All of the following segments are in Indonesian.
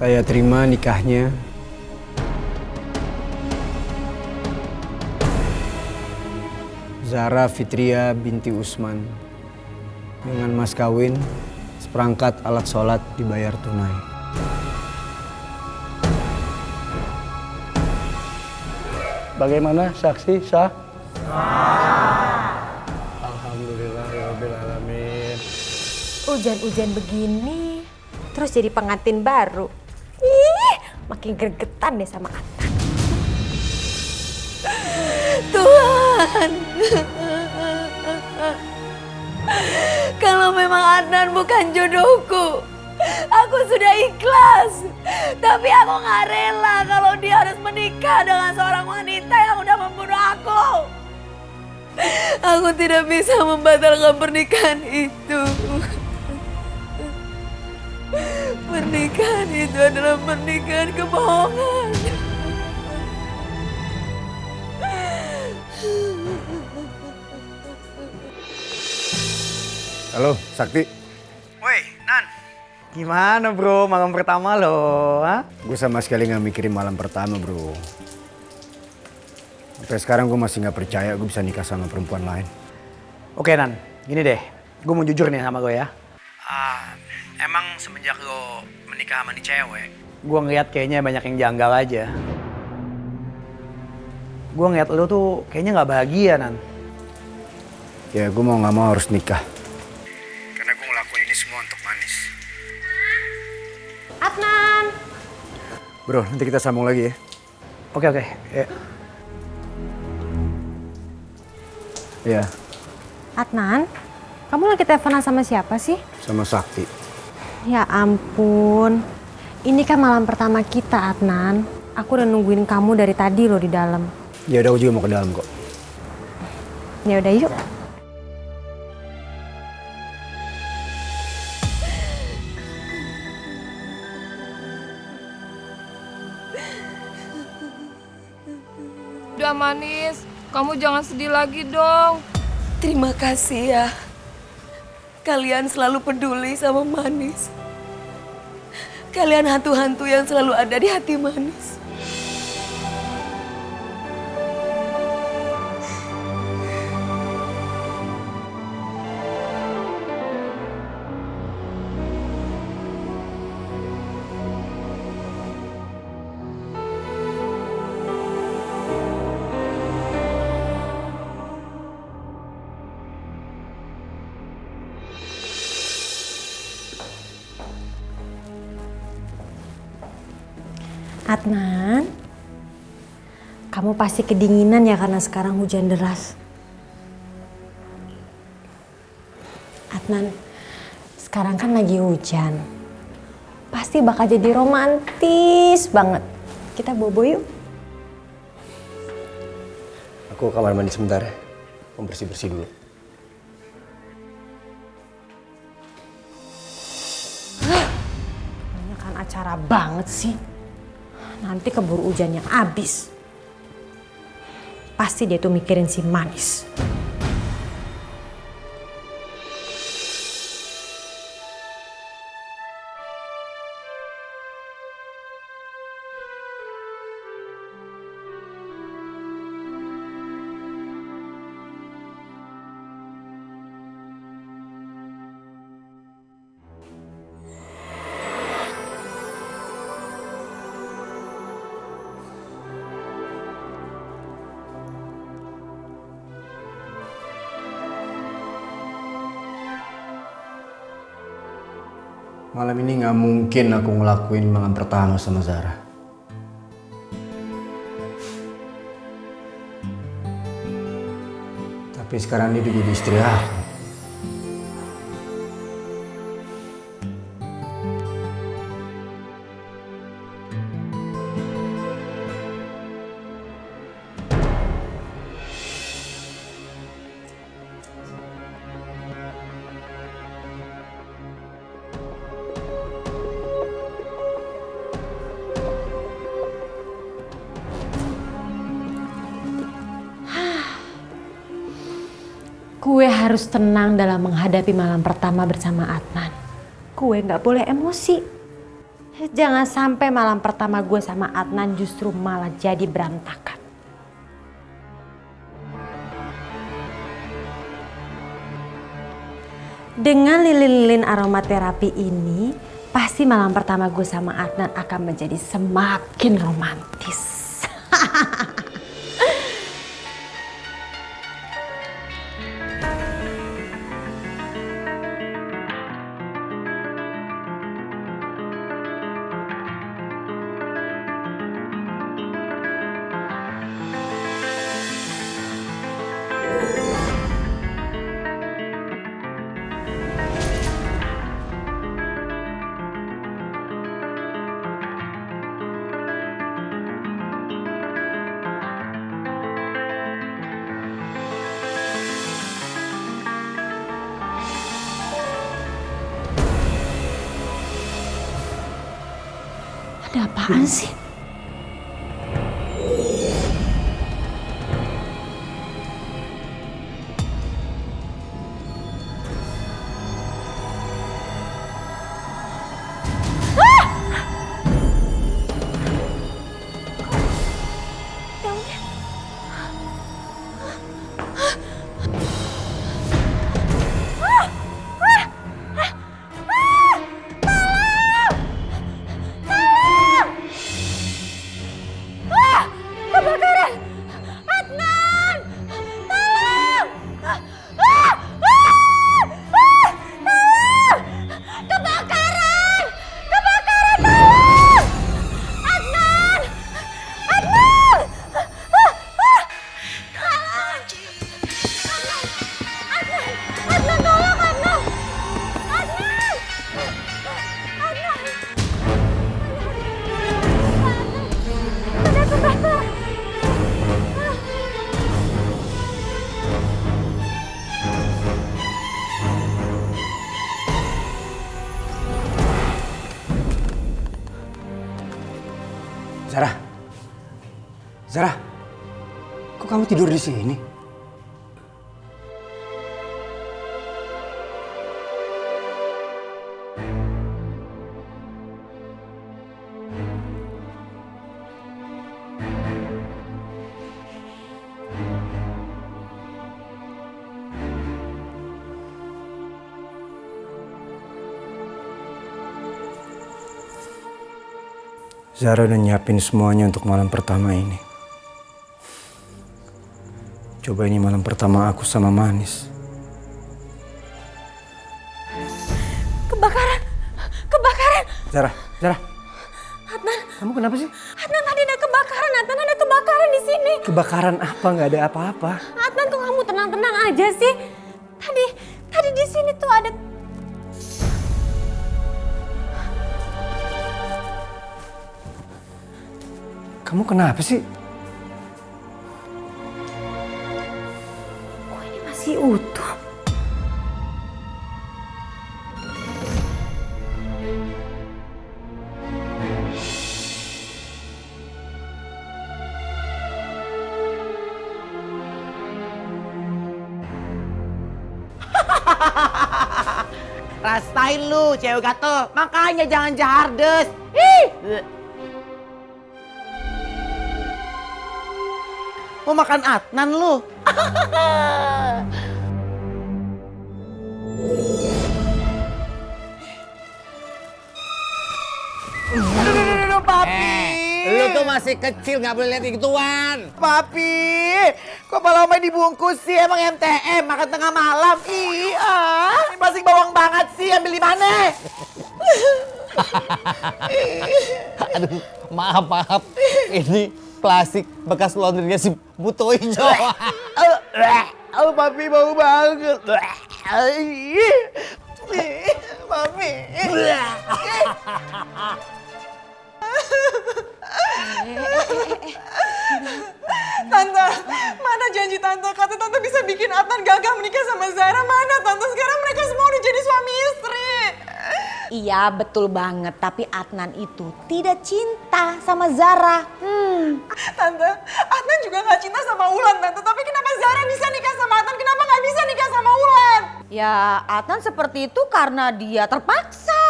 Saya terima nikahnya Zahra Fitria binti Usman dengan mas kawin seperangkat alat sholat dibayar tunai. Bagaimana saksi sah? Alhamdulillah ya rabbil alamin. Hujan-hujan begini, terus jadi pengantin baru. Ih, makin gregetan deh sama Adnan. Tuhan, kalau memang Adnan bukan jodohku, aku sudah ikhlas. Tapi aku gak rela kalau dia harus menikah dengan seorang wanita yang udah membunuh aku. Aku tidak bisa membatalkan pernikahan itu. Pernikahan itu adalah pernikahan kebohongan. Halo, Sakti. Woi, Nan. Gimana bro, malam pertama lo? Gue sama sekali gak mikirin malam pertama, bro. Sampai sekarang gue masih gak percaya gue bisa nikah sama perempuan lain. Oke Nan, gini deh. Gue mau jujur nih sama gue ya. Emang semenjak lo menikah sama nih cewek, gue ngeliat kayaknya banyak yang janggal aja. Gue ngeliat lo tuh kayaknya gak bahagia, Nan. Ya gue mau gak mau harus nikah. Karena gue ngelakuin ini semua untuk Manis. Adnan. Bro, nanti kita sambung lagi ya. Oke. Ya. Iya, Adnan, kamu lagi teleponan sama siapa sih? sama Sakti. Ya ampun, ini kan malam pertama kita, Adnan. Aku udah nungguin kamu dari tadi loh di dalam. Ya udah, gue juga mau ke dalam kok. Ya udah yuk. Udah Manis, kamu jangan sedih lagi dong. Terima kasih ya. Kalian selalu peduli sama Manis. Kalian hantu-hantu yang selalu ada di hati Manis. Adnan, kamu pasti kedinginan ya karena sekarang hujan deras. Adnan, sekarang kan lagi hujan. Pasti bakal jadi romantis banget. Kita bobo yuk. Aku ke kamar mandi sebentar ya. Mau bersih-bersih dulu. Ini kan acara banget sih. Nanti keburu hujannya habis. Pasti dia tuh mikirin si Manis. Malam ini gak mungkin aku ngelakuin malam pertama sama Zahra. Tapi sekarang dia udah jadi istri aku. Gue harus tenang dalam menghadapi malam pertama bersama Adnan. Gue gak boleh emosi. Jangan sampai malam pertama gue sama Adnan justru malah jadi berantakan. Dengan lilin-lilin aromaterapi ini, pasti malam pertama gue sama Adnan akan menjadi semakin romantis. Ada apaan sih? Zara, kok kamu tidur di sini? Zara udah nyiapin semuanya untuk malam pertama ini. Coba ini malam pertama aku sama Manis. Kebakaran! Kebakaran! Zara. Adnan! Kamu kenapa sih? Adnan, tadi ada kebakaran! Adnan, ada kebakaran di sini! Kebakaran apa? Nggak ada apa-apa. Adnan, kok kamu tenang-tenang aja sih? Tadi di sini tuh ada... Kamu kenapa sih? Kok ini masih utuh? Rasain lu, cewek gatel. Makanya jangan jahardes. Ih. Mau makan Adnan lu? Aduh, papi. Lu tuh masih kecil, nggak boleh lihat gituan. Papi, kok malah main dibungkus sih? Emang MTM, makan tengah malam? Iya, ini pasti bawang banget sih, ambil di mana? Aduh, maaf. Ini plastik bekas laundrynya si Buto Ijo. Papi bau banget. Papi. Tante, mana janji tante? Kata tante bisa bikin Adnan gagal menikah sama Zara. Mana tante? Sekarang mereka semua udah jadi suami istri. Iya betul banget, tapi Adnan itu tidak cinta sama Zara. Tante, Adnan juga gak cinta sama Wulan tante. Tapi kenapa Zara bisa nikah sama Adnan? Kenapa gak bisa nikah sama Wulan? Ya Adnan seperti itu karena dia terpaksa.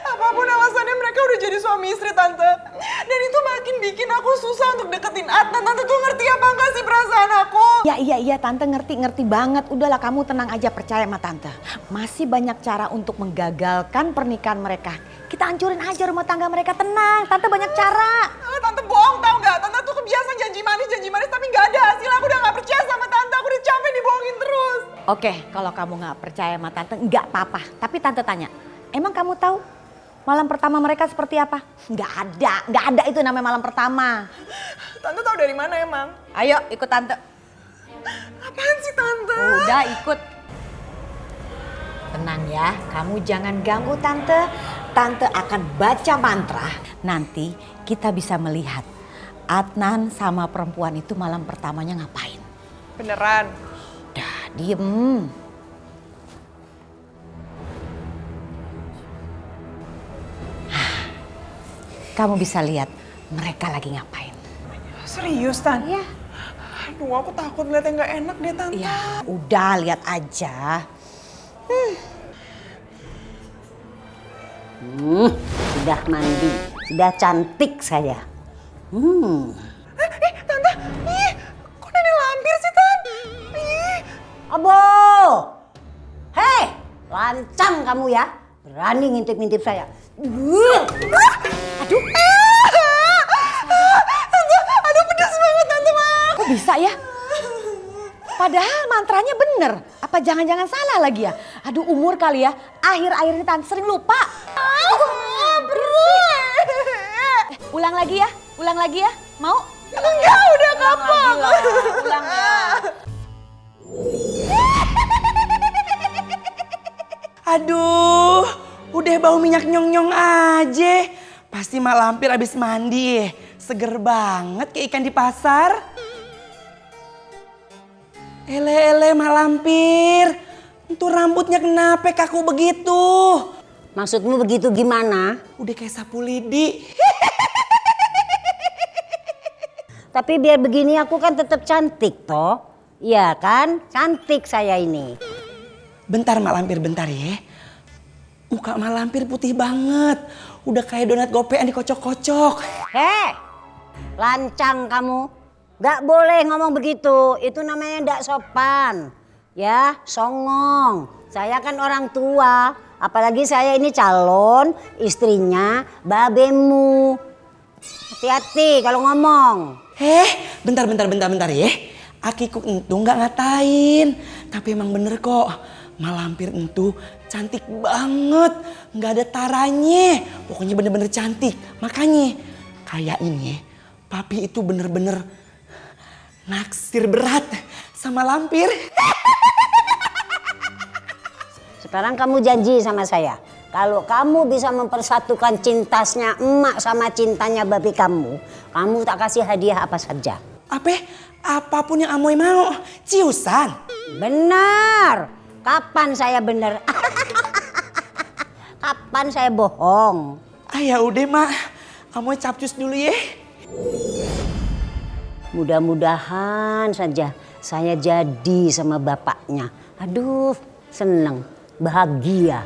Apapun alasannya mereka udah udah jadi suami istri Tante. Dan itu makin bikin aku susah untuk deketin Adnan. Tante tuh ngerti apa enggak sih perasaan aku? Iya Tante ngerti banget. Udahlah kamu tenang aja, percaya sama Tante. Masih banyak cara untuk menggagalkan pernikahan mereka. Kita hancurin aja rumah tangga mereka, tenang. Tante banyak cara. Tante bohong tau gak? Tante tuh kebiasaan janji manis tapi gak ada hasil. Aku udah gak percaya sama Tante, aku udah capek dibohongin terus. Oke, kalau kamu gak percaya sama Tante, nggak apa-apa. Tapi Tante tanya, emang kamu tahu malam pertama mereka seperti apa? Nggak ada itu namanya malam pertama. Tante tahu dari mana emang? Ayo ikut Tante. Apaan sih Tante? Udah ikut. Tenang ya, kamu jangan ganggu Tante. Tante akan baca mantra. Nanti kita bisa melihat Adnan sama perempuan itu malam pertamanya ngapain. Beneran? Udah, diem. Kamu bisa lihat mereka lagi ngapain. Serius Tan? Iya. Aduh aku takut liat yang gak enak deh Tante. Ya udah, lihat aja. Sudah mandi, sudah cantik saya. Tante, kok nenek lampir sih Tan? Abo, hei, lancang kamu ya, berani ngintip-ngintip saya. Aduh. Aduh pedas banget Tante Mak. Kok bisa ya? Padahal mantranya bener. Apa jangan-jangan salah lagi ya? Aduh umur kali ya. Akhir-akhir ini Tante sering lupa. Ulang lagi ya. Mau? Enggak, udah kapok. Ulang ya. Aduh, udah bau minyak nyong-nyong aja. Pasti Mak Lampir abis mandi ya. Seger banget kayak ikan di pasar. Ele Mak Lampir, itu rambutnya kenapa kaku begitu? Maksudmu begitu gimana? Udah kayak sapu lidi. Tapi biar begini aku kan tetap cantik toh. Iya kan? Cantik saya ini. Bentar Mak Lampir, bentar ya. Muka Mak Lampir putih banget. Udah kayak donat gopean dikocok-kocok. Hei, lancang kamu. Gak boleh ngomong begitu. Itu namanya gak sopan. Ya, songong. Saya kan orang tua. Apalagi saya ini calon istrinya babemu. Hati-hati kalau ngomong. Bentar ya. Akiku entu nggak ngatain. Tapi emang bener kok. Mak Lampir entu cantik banget. Nggak ada taranya. Pokoknya bener-bener cantik. Makanya kayak ini papi itu bener-bener naksir berat sama Lampir. Sekarang kamu janji sama saya. Kalau kamu bisa mempersatukan cintasnya emak sama cintanya babi kamu tak kasih hadiah apa saja. Apapun yang Amoy mau. Ciusan. Benar. Kapan saya benar? Kapan saya bohong? Ya udah Mak. Amoy capcus dulu ya. Mudah-mudahan saja saya jadi sama bapaknya. Aduh, seneng, bahagia.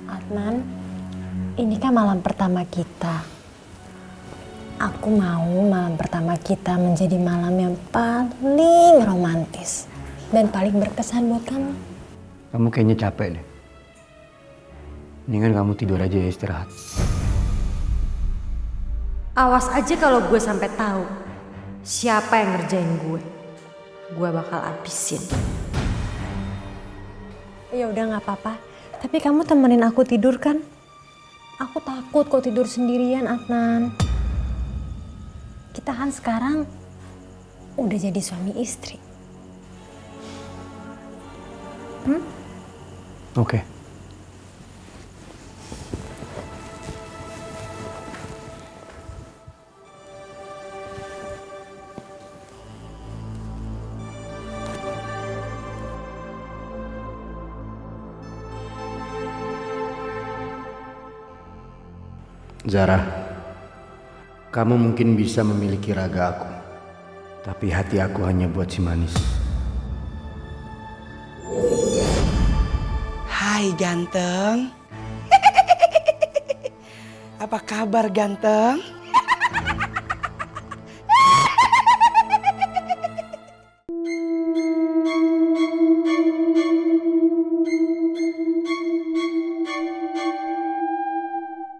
Adnan, ini kan malam pertama kita. Aku mau malam pertama kita menjadi malam yang paling romantis dan paling berkesan buat kamu. Kamu kayaknya capek deh. Mendingan kamu tidur aja ya, istirahat. Awas aja kalau gue sampai tahu siapa yang ngerjain gue. Gue bakal habisin. Ya udah nggak apa-apa. Tapi kamu temenin aku tidur kan? Aku takut kok tidur sendirian, Adnan. Kita kan sekarang udah jadi suami istri. Oke. Zara, Kamu mungkin bisa memiliki raga aku, tapi hati aku hanya buat si manis. Hai ganteng. Apa kabar ganteng?